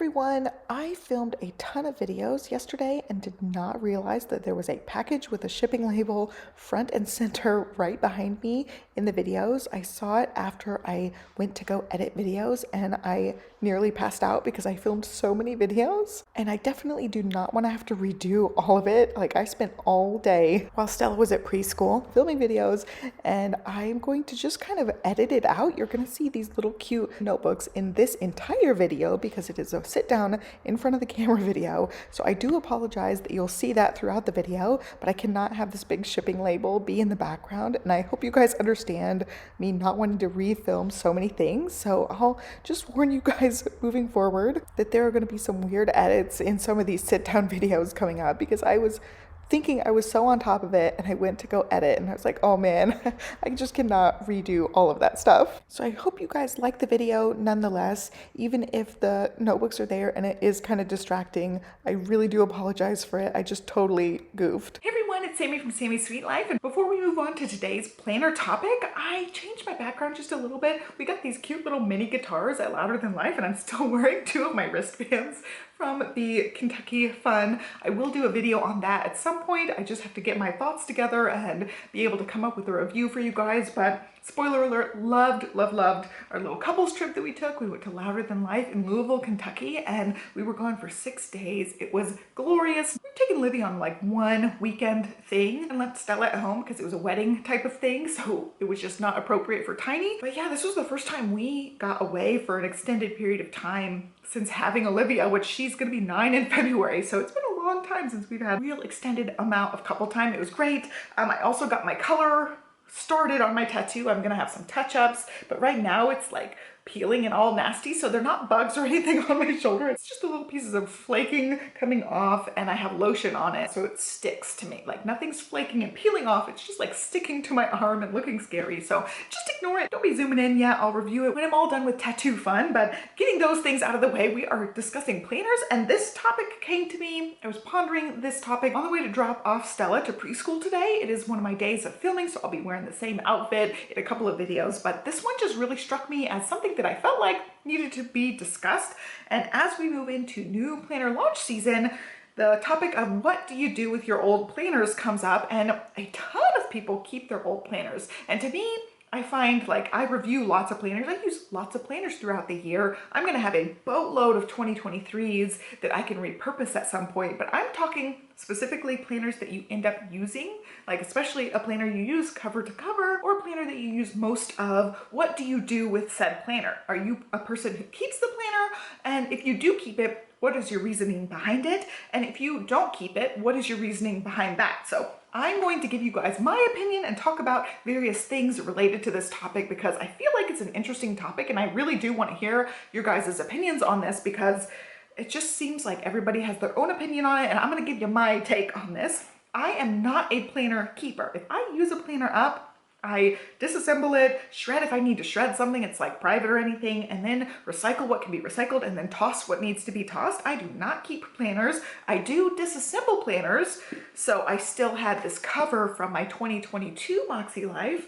everyone, I filmed a ton of videos yesterday and did not realize that there was a package with a shipping label front and center right behind me in the videos. I saw it after I went to go edit videos and I nearly passed out because I filmed so many videos, and I definitely do not want to have to redo all of it. Like, I spent all day while Stella was at preschool filming videos, and I'm going to just kind of edit it out. You're going to see these little cute notebooks in this entire video because it is a sit down in front of the camera video. So I do apologize that you'll see that throughout the video, but I cannot have this big shipping label be in the background, and I hope you guys understand me not wanting to refilm so many things. So I'll just warn you guys moving forward that there are going to be some weird edits in some of these sit down videos coming up, because I was thinking I was so on top of it and I went to go edit and I was like, oh man, I just cannot redo all of that stuff. So I hope you guys like the video nonetheless, even if the notebooks are there and it is kind of distracting. I really do apologize for it. I just totally goofed. Hey everyone, it's Sammy from Sammy's Sweet Life, and before we move on to today's planner topic, I changed my background just a little bit. We got these cute little mini guitars at Louder Than Life, and I'm still wearing two of my wristbands from the Kentucky Fun. I will do a video on that at some point. I just have to get my thoughts together and be able to come up with a review for you guys. But spoiler alert, loved our little couples trip that we took. We went to Louder Than Life in Louisville, Kentucky, and we were gone for 6 days. It was glorious. We were taking Olivia on like one weekend thing and left Stella at home because it was a wedding type of thing, so it was just not appropriate for Tiny. But yeah, this was the first time we got away for an extended period of time since having Olivia, which she's gonna be 9 in February. So it's been a long time since we've had a real extended amount of couple time. It was great. I also got my color started on my tattoo. I'm gonna have some touch-ups, but right now it's like peeling and all nasty, so they're not bugs or anything on my shoulder. It's just the little pieces of flaking coming off, and I have lotion on it so it sticks to me. Like, nothing's flaking and peeling off, it's just like sticking to my arm and looking scary. So just ignore it. Don't be zooming in yet. I'll review it when I'm all done with tattoo fun. But getting those things out of the way, we are discussing planners, and this topic came to me. I was pondering this topic on the way to drop off Stella to preschool today. It is one of my days of filming, so I'll be wearing the same outfit in a couple of videos, but this one just really struck me as something that I felt like needed to be discussed. And as we move into new planner launch season, the topic of what do you do with your old planners comes up, and a ton of people keep their old planners. And to me, I find, like, I review lots of planners. I use lots of planners throughout the year. I'm gonna have a boatload of 2023s that I can repurpose at some point, but I'm talking specifically planners that you end up using, like especially a planner you use cover to cover or a planner that you use most of. What do you do with said planner? Are you a person who keeps the planner? And if you do keep it, what is your reasoning behind it? And if you don't keep it, what is your reasoning behind that? So I'm going to give you guys my opinion and talk about various things related to this topic because I feel like it's an interesting topic, and I really do want to hear your guys' opinions on this because it just seems like everybody has their own opinion on it, and I'm going to give you my take on this. I am not a planner keeper. If I use a planner up, I disassemble it, shred if I need to shred something, it's like private or anything, and then recycle what can be recycled and then toss what needs to be tossed. I do not keep planners. I do disassemble planners. So I still had this cover from my 2022 Moxie Life,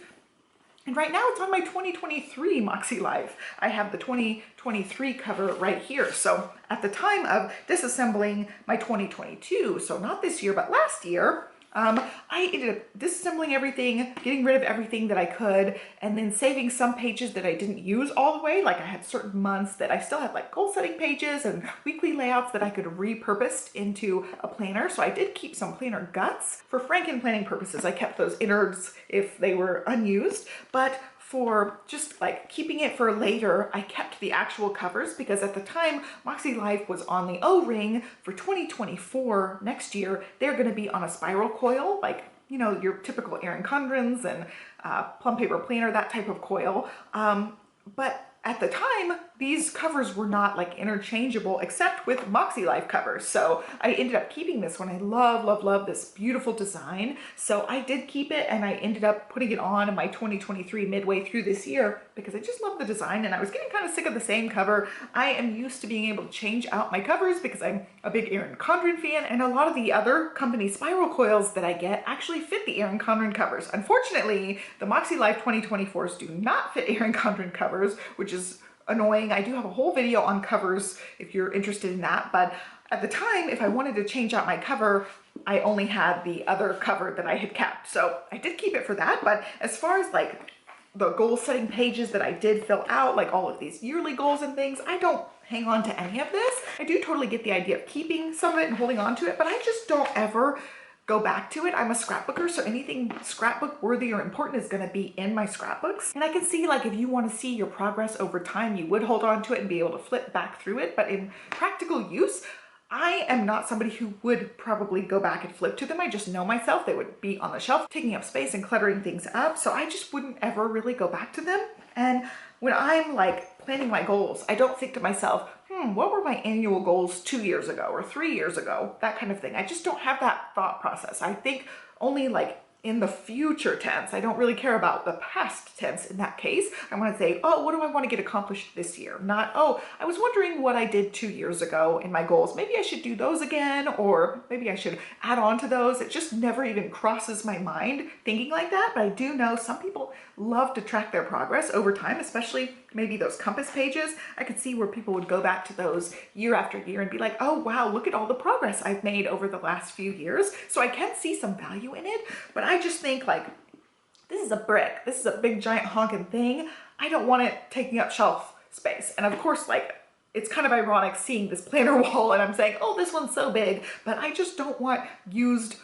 and right now it's on my 2023 Moxie Life. I have the 2023 cover right here. So at the time of disassembling my 2022, so not this year, but last year, I ended up disassembling everything, getting rid of everything that I could, and then saving some pages that I didn't use all the way. Like, I had certain months that I still had like goal setting pages and weekly layouts that I could repurpose into a planner. So I did keep some planner guts. For Franken planning purposes, I kept those innards if they were unused, but for just like keeping it for later, I kept the actual covers because at the time Moxie Life was on the O-ring. For 2024, next year, they're going to be on a spiral coil, like, you know, your typical Erin Condrens and plum paper planner, that type of coil. But at the time, these covers were not like interchangeable except with Moxie Life covers. So I ended up keeping this one. I love this beautiful design. So I did keep it, and I ended up putting it on in my 2023 midway through this year because I just love the design, and I was getting kind of sick of the same cover. I am used to being able to change out my covers because I'm a big Erin Condren fan, and a lot of the other company spiral coils that I get actually fit the Erin Condren covers. Unfortunately, the Moxie Life 2024s do not fit Erin Condren covers, which is annoying. I do have a whole video on covers if you're interested in that, but at the time, if I wanted to change out my cover, I only had the other cover that I had kept. So I did keep it for that, but as far as like the goal setting pages that I did fill out, like all of these yearly goals and things, I don't hang on to any of this. I do totally get the idea of keeping some of it and holding on to it, but I just don't ever go back to it. I'm a scrapbooker, so anything scrapbook worthy or important is going to be in my scrapbooks. And I can see, like, if you want to see your progress over time, you would hold on to it and be able to flip back through it. But in practical use, I am not somebody who would probably go back and flip to them. I just know myself. They would be on the shelf, taking up space and cluttering things up. So I just wouldn't ever really go back to them. And when I'm like planning my goals, I don't think to myself, what were my annual goals 2 years ago or 3 years ago? That kind of thing. I just don't have that thought process. I think only like in the future tense. I don't really care about the past tense in that case. I want to say, oh, what do I want to get accomplished this year? Not, oh, I was wondering what I did 2 years ago in my goals. Maybe I should do those again, or maybe I should add on to those. It just never even crosses my mind thinking like that. But I do know some people love to track their progress over time, especially maybe those compass pages. I could see where people would go back to those year after year and be like, oh wow, look at all the progress I've made over the last few years. So I can see some value in it, but I just think like, this is a brick. This is a big giant honking thing. I don't want it taking up shelf space. And of course, like, it's kind of ironic seeing this planner wall and I'm saying, oh, this one's so big, but I just don't want used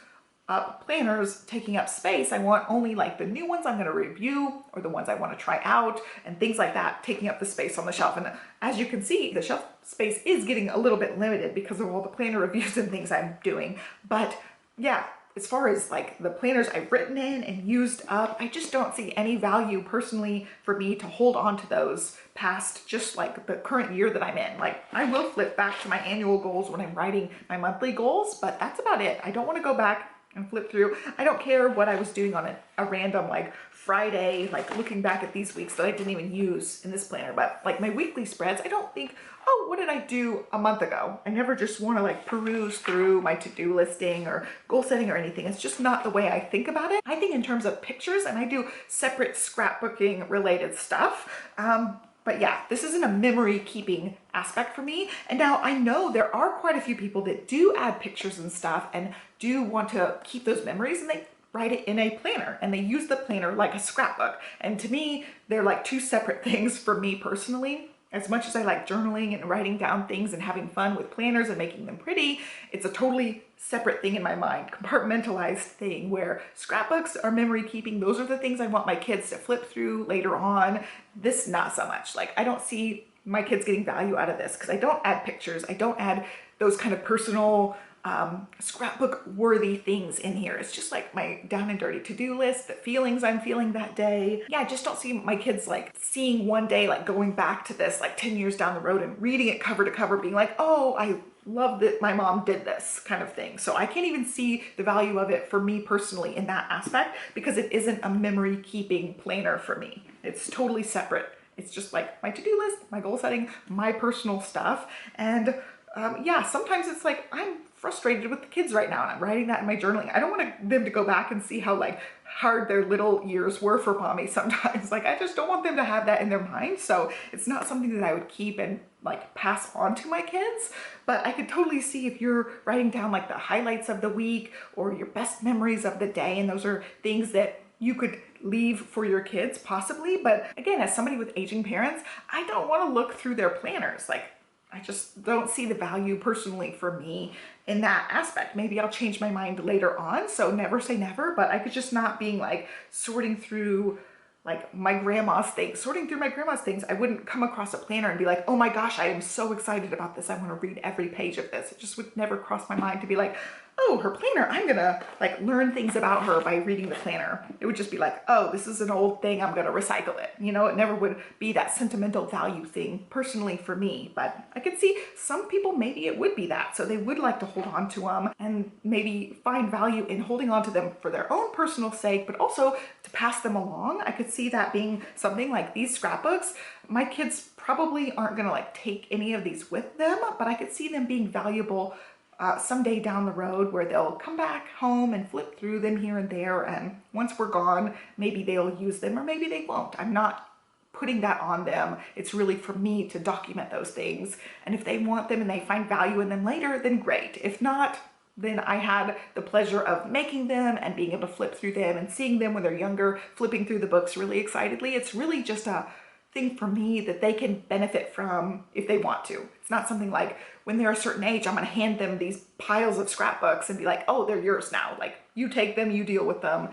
up planners taking up space. I want only like the new ones I'm going to review or the ones I want to try out and things like that taking up the space on the shelf. And as you can see, the shelf space is getting a little bit limited because of all the planner reviews and things I'm doing. But yeah, as far as like the planners I've written in and used up, I just don't see any value personally for me to hold on to those past just like the current year that I'm in. Like, I will flip back to my annual goals when I'm writing my monthly goals, but that's about it. I don't want to go back and flip through. I don't care what I was doing on a random like Friday, like looking back at these weeks that I didn't even use in this planner, but like my weekly spreads, I don't think, oh, what did I do a month ago? I never just want to like peruse through my to-do listing or goal setting or anything. It's just not the way I think about it. I think in terms of pictures, and I do separate scrapbooking related stuff. But yeah, this isn't a memory keeping aspect for me. And now I know there are quite a few people that do add pictures and stuff and do want to keep those memories, and they write it in a planner and they use the planner like a scrapbook. And to me, they're like two separate things for me personally. As much as I like journaling and writing down things and having fun with planners and making them pretty, it's a totally separate thing in my mind, compartmentalized thing, where scrapbooks are memory keeping. Those are the things I want my kids to flip through later on. This, not so much. Like, I don't see my kids getting value out of this because I don't add pictures. I don't add those kind of personal scrapbook worthy things in here. It's just like my down and dirty to-do list, the feelings I'm feeling that day. Yeah, I just don't see my kids like seeing one day, like going back to this like 10 years down the road and reading it cover to cover, being like, oh, I love that my mom did this kind of thing. So I can't even see the value of it for me personally in that aspect because it isn't a memory keeping planner for me. It's totally separate. It's just like my to-do list, my goal setting, my personal stuff. And yeah, sometimes it's like I'm frustrated with the kids right now and I'm writing that in my journaling. I don't want them to go back and see how like hard their little years were for mommy sometimes. Like, I just don't want them to have that in their mind. So it's not something that I would keep and like pass on to my kids. But I could totally see if you're writing down like the highlights of the week or your best memories of the day, and those are things that you could leave for your kids possibly. But again, as somebody with aging parents, I don't want to look through their planners. Like, I just don't see the value personally for me in that aspect. Maybe I'll change my mind later on, so never say never, but I could just not being like sorting through like my grandma's things. Sorting through my grandma's things, I wouldn't come across a planner and be like, oh my gosh, I am so excited about this. I want to read every page of this. It just would never cross my mind to be like, oh, her planner, I'm gonna like learn things about her by reading the planner. It would just be like, oh, this is an old thing, I'm gonna recycle it. You know, it never would be that sentimental value thing personally for me, but I could see some people, maybe it would be that. So they would like to hold on to them and maybe find value in holding on to them for their own personal sake, but also to pass them along. I could see that being something like these scrapbooks. My kids probably aren't gonna like take any of these with them, but I could see them being valuable someday down the road where they'll come back home and flip through them here and there, and once we're gone, maybe they'll use them or maybe they won't. I'm not putting that on them. It's really for me to document those things. And if they want them and they find value in them later, then great. If not, then I had the pleasure of making them and being able to flip through them and seeing them when they're younger, flipping through the books really excitedly. It's really just a thing for me that they can benefit from if they want to. It's not something like when they're a certain age, I'm gonna hand them these piles of scrapbooks and be like, oh, they're yours now. Like, you take them, you deal with them.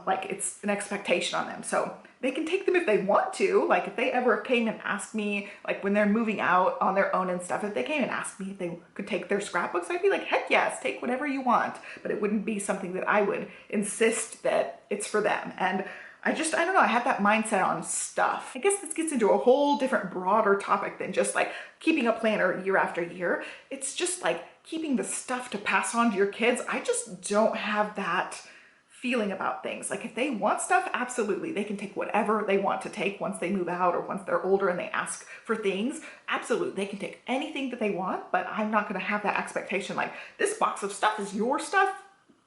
Like, it's an expectation on them. So they can take them if they want to. Like, if they ever came and asked me, like when they're moving out on their own and stuff, if they came and asked me if they could take their scrapbooks, I'd be like, heck yes, take whatever you want. But it wouldn't be something that I would insist that it's for them. And I don't know, I have that mindset on stuff. I guess this gets into a whole different broader topic than just like keeping a planner year after year. It's just like keeping the stuff to pass on to your kids. I just don't have that feeling about things. Like, if they want stuff, absolutely, they can take whatever they want to take once they move out or once they're older and they ask for things. Absolutely, they can take anything that they want, but I'm not gonna have that expectation like, this box of stuff is your stuff,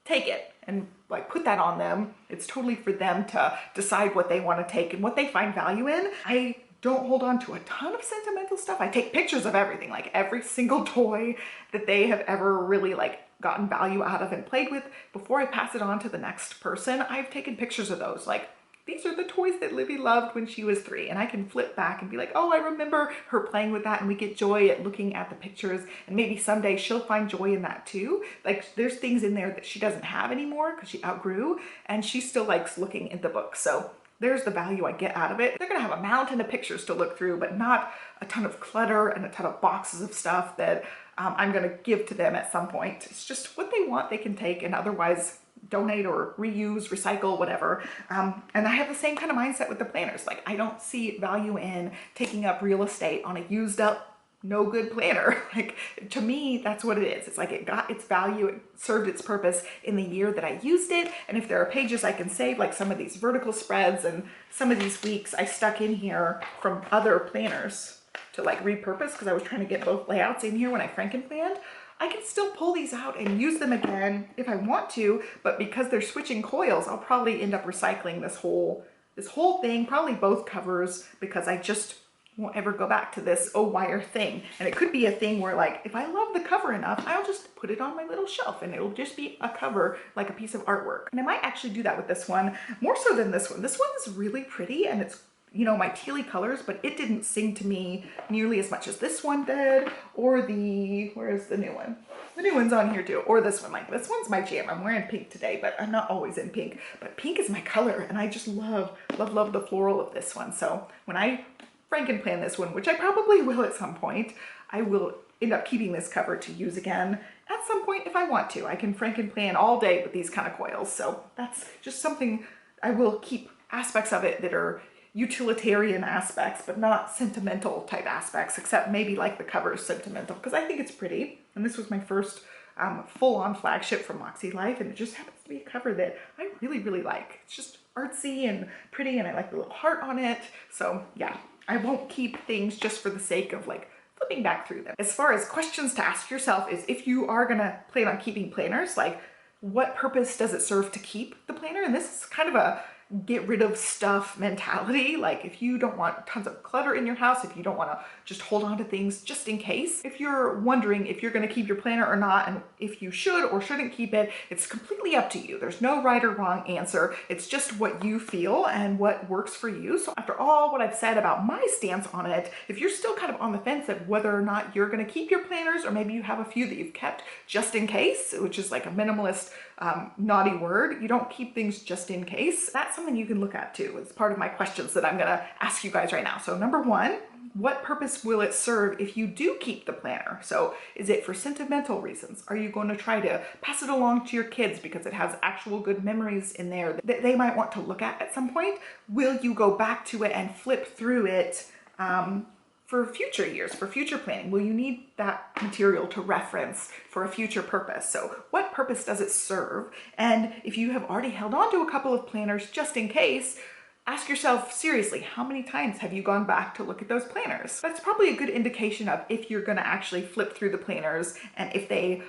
take it, and like put that on them. It's totally for them to decide what they want to take and what they find value in. I don't hold on to a ton of sentimental stuff. I take pictures of everything, like every single toy that they have ever really like gotten value out of and played with. Before I pass it on to the next person, I've taken pictures of those. Like, these are the toys that Livy loved when she was 3. And I can flip back and be like, oh, I remember her playing with that. And we get joy at looking at the pictures. And maybe someday she'll find joy in that too. Like, there's things in there that she doesn't have anymore because she outgrew. And she still likes looking at the book. So there's the value I get out of it. They're gonna have a mountain of pictures to look through, but not a ton of clutter and a ton of boxes of stuff that I'm gonna give to them at some point. It's just what they want, they can take, and otherwise donate or reuse, recycle, whatever. And I have the same kind of mindset with the planners. Like, I don't see value in taking up real estate on a used up, no good planner. Like, to me, that's what it is. It's like, it got its value, it served its purpose in the year that I used it. And if there are pages I can save, like some of these vertical spreads and some of these weeks I stuck in here from other planners to like repurpose, because I was trying to get both layouts in here when I frankenplanned, I can still pull these out and use them again if I want to, but because they're switching coils, I'll probably end up recycling this whole thing, probably both covers, because I just won't ever go back to this wire thing. And it could be a thing where, like, if I love the cover enough, I'll just put it on my little shelf and it'll just be a cover, like a piece of artwork. And I might actually do that with this one, more so than this one. This one is really pretty and it's, you know, my tealy colors, but it didn't sing to me nearly as much as this one did, or where's the new one? The new one's on here too, or this one. Like, this one's my jam. I'm wearing pink today, but I'm not always in pink, but pink is my color and I just love the floral of this one. So when I frankenplan this one, which I probably will at some point, I will end up keeping this cover to use again at some point if I want to. I can frankenplan all day with these kind of coils. So that's just something I will keep aspects of it that are utilitarian aspects, but not sentimental type aspects, except maybe like the cover is sentimental because I think it's pretty. And this was my first full-on flagship from Moxie Life, and it just happens to be a cover that I really, really like. It's just artsy and pretty, and I like the little heart on it. So yeah, I won't keep things just for the sake of like flipping back through them. As far as questions to ask yourself is, if you are gonna plan on keeping planners, like, what purpose does it serve to keep the planner? And this is kind of a get rid of stuff mentality. Like, if you don't want tons of clutter in your house, if you don't want to just hold on to things just in case, if you're wondering if you're going to keep your planner or not, and if you should or shouldn't keep it, it's completely up to you. There's no right or wrong answer. It's just what you feel and what works for you. So after all what I've said about my stance on it, if you're still kind of on the fence of whether or not you're going to keep your planners, or maybe you have a few that you've kept just in case, which is like a minimalist naughty word, you don't keep things just in case, that's something you can look at too. It's part of my questions that I'm gonna ask you guys right now. So number one, what purpose will it serve if you do keep the planner? So is it for sentimental reasons? Are you going to try to pass it along to your kids because it has actual good memories in there that they might want to look at some point? Will you go back to it and flip through it for future years, for future planning? Will you need that material to reference for a future purpose? So what purpose does it serve? And if you have already held on to a couple of planners just in case, ask yourself seriously, how many times have you gone back to look at those planners? That's probably a good indication of if you're gonna actually flip through the planners and if they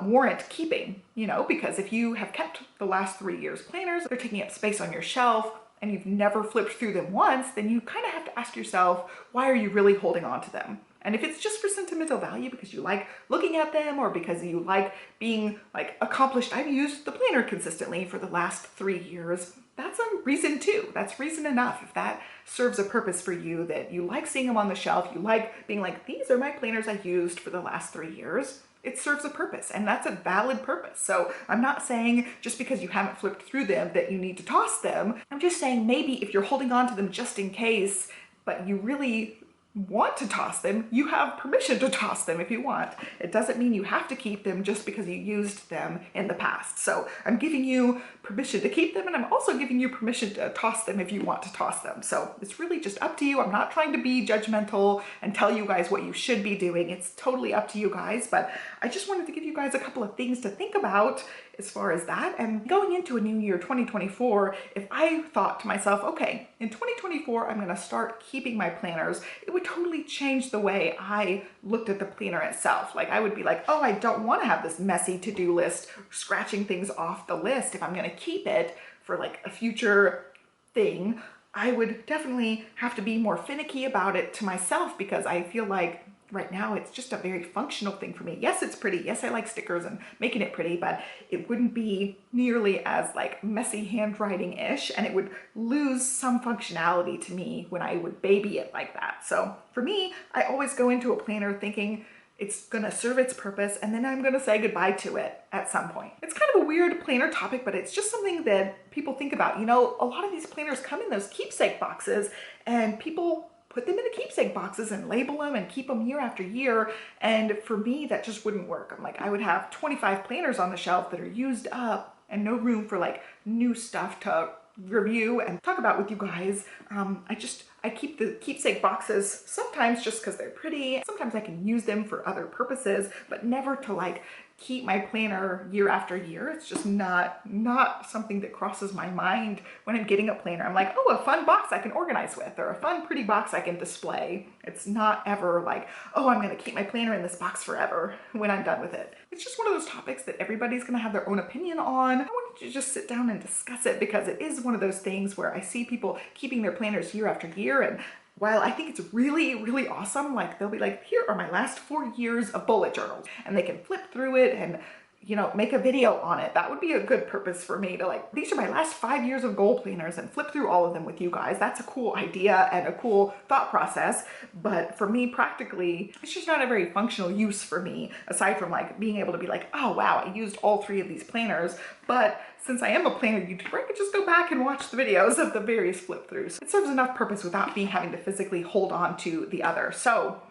warrant keeping, you know, because if you have kept the last 3 years planners, they're taking up space on your shelf, and you've never flipped through them once, then you kind of have to ask yourself, why are you really holding on to them? And if it's just for sentimental value because you like looking at them or because you like being like accomplished, I've used the planner consistently for the last 3 years, that's a reason too. That's reason enough. If that serves a purpose for you, that you like seeing them on the shelf, you like being like, these are my planners I used for the last 3 years, it serves a purpose, and that's a valid purpose. So I'm not saying just because you haven't flipped through them that you need to toss them. I'm just saying maybe if you're holding on to them just in case, but you really want to toss them, you have permission to toss them if you want. It doesn't mean you have to keep them just because you used them in the past. So I'm giving you permission to keep them, and I'm also giving you permission to toss them if you want to toss them. So it's really just up to you. I'm not trying to be judgmental and tell you guys what you should be doing. It's totally up to you guys, but I just wanted to give you guys a couple of things to think about as far as that. And going into a new year, 2024, if I thought to myself, okay, in 2024, I'm going to start keeping my planners, it would totally change the way I looked at the planner itself. Like I would be like, oh, I don't want to have this messy to-do list, scratching things off the list. If I'm going to keep it for like a future thing, I would definitely have to be more finicky about it to myself, because I feel like right now it's just a very functional thing for me. Yes, it's pretty. Yes, I like stickers and making it pretty, but it wouldn't be nearly as like messy handwriting-ish, and it would lose some functionality to me when I would baby it like that. So for me, I always go into a planner thinking it's gonna serve its purpose, and then I'm gonna say goodbye to it at some point. It's kind of a weird planner topic, but it's just something that people think about. You know, a lot of these planners come in those keepsake boxes, and people put them into keepsake boxes and label them and keep them year after year. And for me, that just wouldn't work. I'm like, I would have 25 planners on the shelf that are used up and no room for like new stuff to review and talk about with you guys. I keep the keepsake boxes sometimes just because they're pretty. Sometimes I can use them for other purposes, but never to like keep my planner year after year. It's just not something that crosses my mind when I'm getting a planner. I'm like, oh, a fun box I can organize with, or a fun pretty box I can display. It's not ever like, oh, I'm gonna keep my planner in this box forever when I'm done with it. It's just one of those topics that everybody's gonna have their own opinion on. I wanted to just sit down and discuss it because it is one of those things where I see people keeping their planners year after year, and while I think it's really, really awesome, like they'll be like, here are my last 4 years of bullet journals, and they can flip through it and, you know, make a video on it. That would be a good purpose for me to like, these are my last 5 years of goal planners, and flip through all of them with you guys. That's a cool idea and a cool thought process. But for me, practically, it's just not a very functional use for me, aside from like being able to be like, oh wow, I used all 3 of these planners. But since I am a planner YouTuber, I could just go back and watch the videos of the various flip throughs. It serves enough purpose without me having to physically hold on to the other. So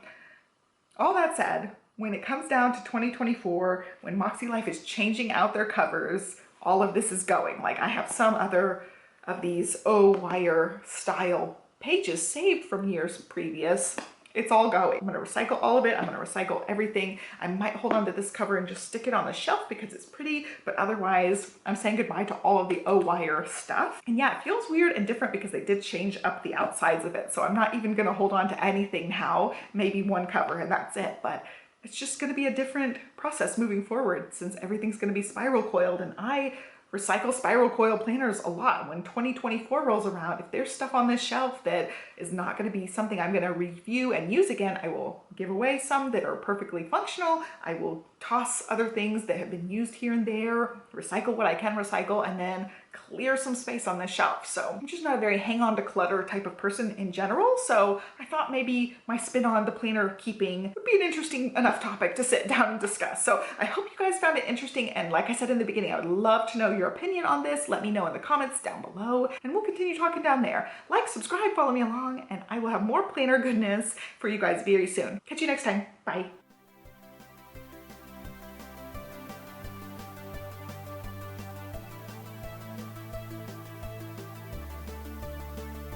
all that said, when it comes down to 2024, when Moxie Life is changing out their covers, all of this is going. Like I have some other of these wire style pages saved from years previous. It's all going. I'm gonna recycle all of it. I'm gonna recycle everything. I might hold on to this cover and just stick it on the shelf because it's pretty, but otherwise I'm saying goodbye to all of the wire stuff. And yeah, it feels weird and different because they did change up the outsides of it. So I'm not even gonna hold on to anything now, maybe one cover and that's it. But it's just gonna be a different process moving forward since everything's gonna be spiral coiled, and I recycle spiral coil planners a lot. When 2024 rolls around, if there's stuff on this shelf that is not going to be something I'm going to review and use again, I will give away some that are perfectly functional. I will toss other things that have been used here and there, recycle what I can recycle, and then clear some space on this shelf. So I'm just not a very hang on to clutter type of person in general. So I thought maybe my spin on the planner keeping would be an interesting enough topic to sit down and discuss. So I hope you guys found it interesting. And like I said in the beginning, I would love to know your opinion on this. Let me know in the comments down below, and we'll continue talking down there. Like, subscribe, follow me along, and I will have more planner goodness for you guys very soon. Catch you next time. Bye.